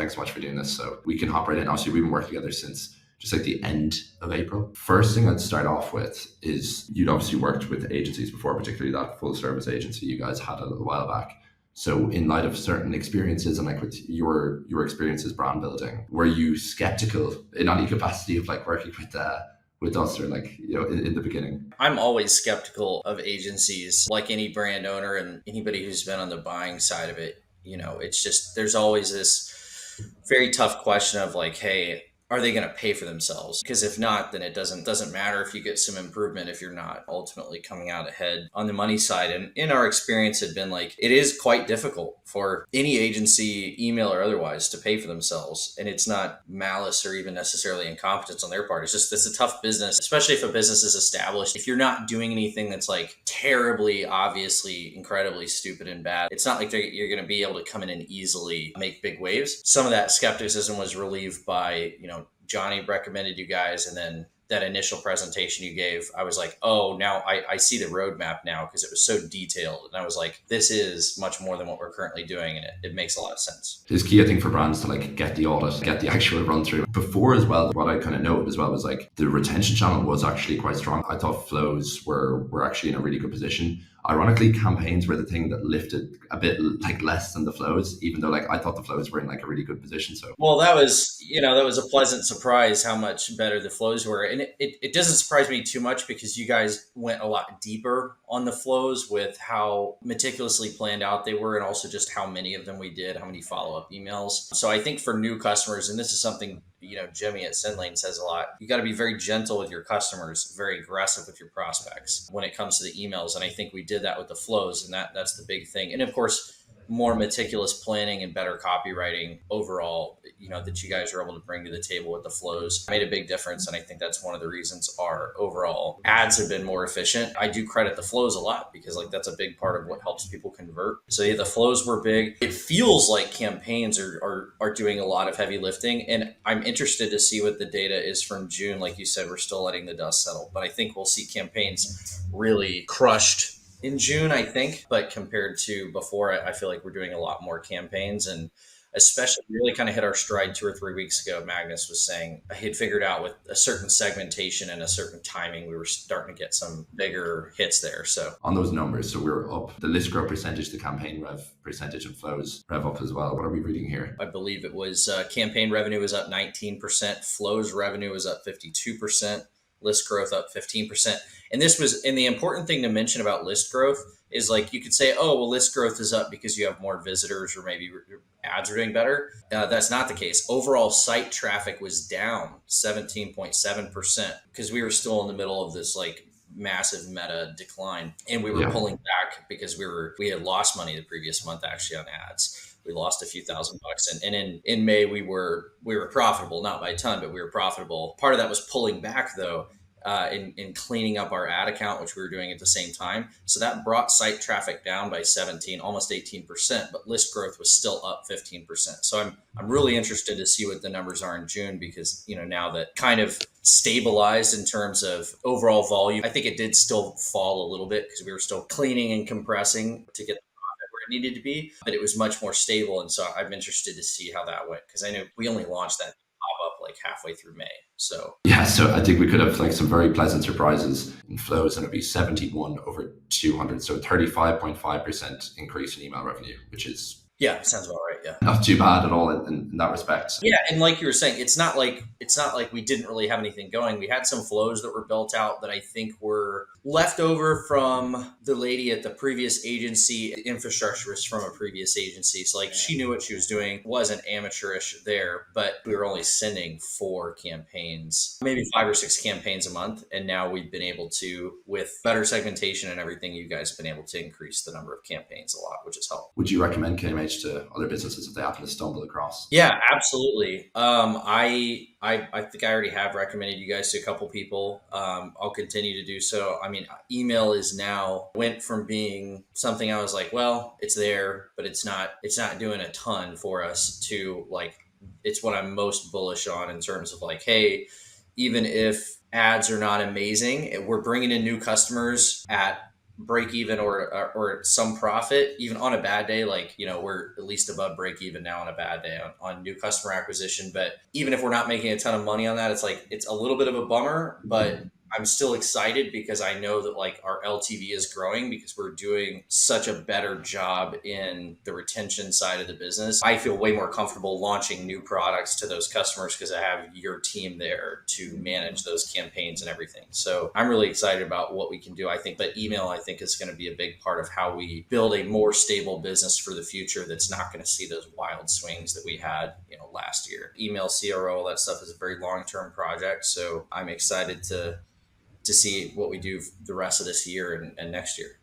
thanks so much for doing this. So we can hop right in. Obviously, we've been working together since just like the end of April. First thing I'd start off with is you'd obviously worked with agencies before, particularly that full service agency you guys had a little while back. So in light of certain experiences and like with your experiences brand building, were you skeptical in any capacity of like working with us, or like, in the beginning? I'm always skeptical of agencies, like any brand owner and anybody who's been on the buying side of it. It's just, there's always this very tough question of like, hey, are they going to pay for themselves? Because if not, then it doesn't matter if you get some improvement if you're not ultimately coming out ahead on the money side. And in our experience, had been like, it is quite difficult for any agency, email or otherwise, to pay for themselves. And it's not malice or even necessarily incompetence on their part. It's a tough business, especially if a business is established. If you're not doing anything that's like terribly, obviously, incredibly stupid and bad, it's not like you're going to be able to come in and easily make big waves. Some of that skepticism was relieved by, Johnny recommended you guys, and then that initial presentation you gave, I was like, oh, now I see the roadmap now, because it was so detailed. And I was like, this is much more than what we're currently doing. And it makes a lot of sense. It's key, I think, for brands to like get the audit, get the actual run through. Before as well, what I kind of noted as well was like the retention channel was actually quite strong. I thought flows were actually in a really good position. Ironically, campaigns were the thing that lifted a bit like less than the flows, even though like I thought the flows were in like a really good position. So well, that was a pleasant surprise how much better the flows were. And it doesn't surprise me too much, because you guys went a lot deeper on the flows with how meticulously planned out they were, and also just how many of them we did, how many follow-up emails. So I think for new customers, and this is something Jimmy at SendLane says a lot, you got to be very gentle with your customers, very aggressive with your prospects when it comes to the emails. And I think we did that with the flows, and that's the big thing. And of course, more meticulous planning and better copywriting overall, that you guys are able to bring to the table with the flows made a big difference. And I think that's one of the reasons our overall ads have been more efficient. I do credit the flows a lot, because like that's a big part of what helps people convert. So yeah, the flows were big. It feels like campaigns are doing a lot of heavy lifting, and I'm interested to see what the data is from June. Like you said, we're still letting the dust settle, but I think we'll see campaigns really crushed in June, I think. But compared to before, I feel like we're doing a lot more campaigns, and especially really kind of hit our stride 2 or 3 weeks ago. Magnus was saying he had figured out with a certain segmentation and a certain timing, we were starting to get some bigger hits there. So on those numbers, so we're up the list growth percentage, the campaign rev percentage, and flows rev up as well. What are we reading here? I believe it was campaign revenue was up 19%, flows revenue was up 52%, list growth up 15%. And the important thing to mention about list growth is like, you could say, oh, well, list growth is up because you have more visitors, or maybe your ads are doing better. That's not the case. Overall site traffic was down 17.7%, because we were still in the middle of this like massive meta decline, and we were pulling back because we had lost money the previous month actually on ads. We lost a few $1,000, and in May we were profitable, not by a ton, but we were profitable. Part of that was pulling back though, in cleaning up our ad account, which we were doing at the same time. So that brought site traffic down by 17, almost 18%, but list growth was still up 15%. So I'm really interested to see what the numbers are in June, because now that kind of stabilized in terms of overall volume. I think it did still fall a little bit, because we were still cleaning and compressing to get needed to be, but it was much more stable. And so I'm interested to see how that went, because I know we only launched that pop-up like halfway through May. So I think we could have like some very pleasant surprises in flows, and it'd be 71 over 200, so 35.5% increase in email revenue, which is sounds about right. Yeah, not too bad at all in that respect. Yeah, and like you were saying, it's not like we didn't really have anything going. We had some flows that were built out that I think were left over from the lady at the previous agency. Infrastructure was from a previous agency, so like she knew what she was doing. Wasn't amateurish there, but we were only sending 4 campaigns, maybe 5 or 6 campaigns a month, and now we've been able to, with better segmentation and everything, you guys have been able to increase the number of campaigns a lot, which has helped. Would you recommend KMH to other businesses if they happen to stumble across? Yeah, absolutely. I think I already have recommended you guys to a couple people. I'll continue to do so. I mean, email is now went from being something I was like, well, it's there, but it's not doing a ton for us, to like, it's what I'm most bullish on in terms of like, hey, even if ads are not amazing, we're bringing in new customers at break even or some profit, even on a bad day. Like, we're at least above break even now on a bad day on new customer acquisition. But even if we're not making a ton of money on that, it's like, it's a little bit of a bummer, but I'm still excited because I know that like our LTV is growing because we're doing such a better job in the retention side of the business. I feel way more comfortable launching new products to those customers because I have your team there to manage those campaigns and everything. So I'm really excited about what we can do. I think that email, I think, is going to be a big part of how we build a more stable business for the future that's not going to see those wild swings that we had, last year. Email, CRO, all that stuff is a very long-term project. So I'm excited to see what we do the rest of this year and next year.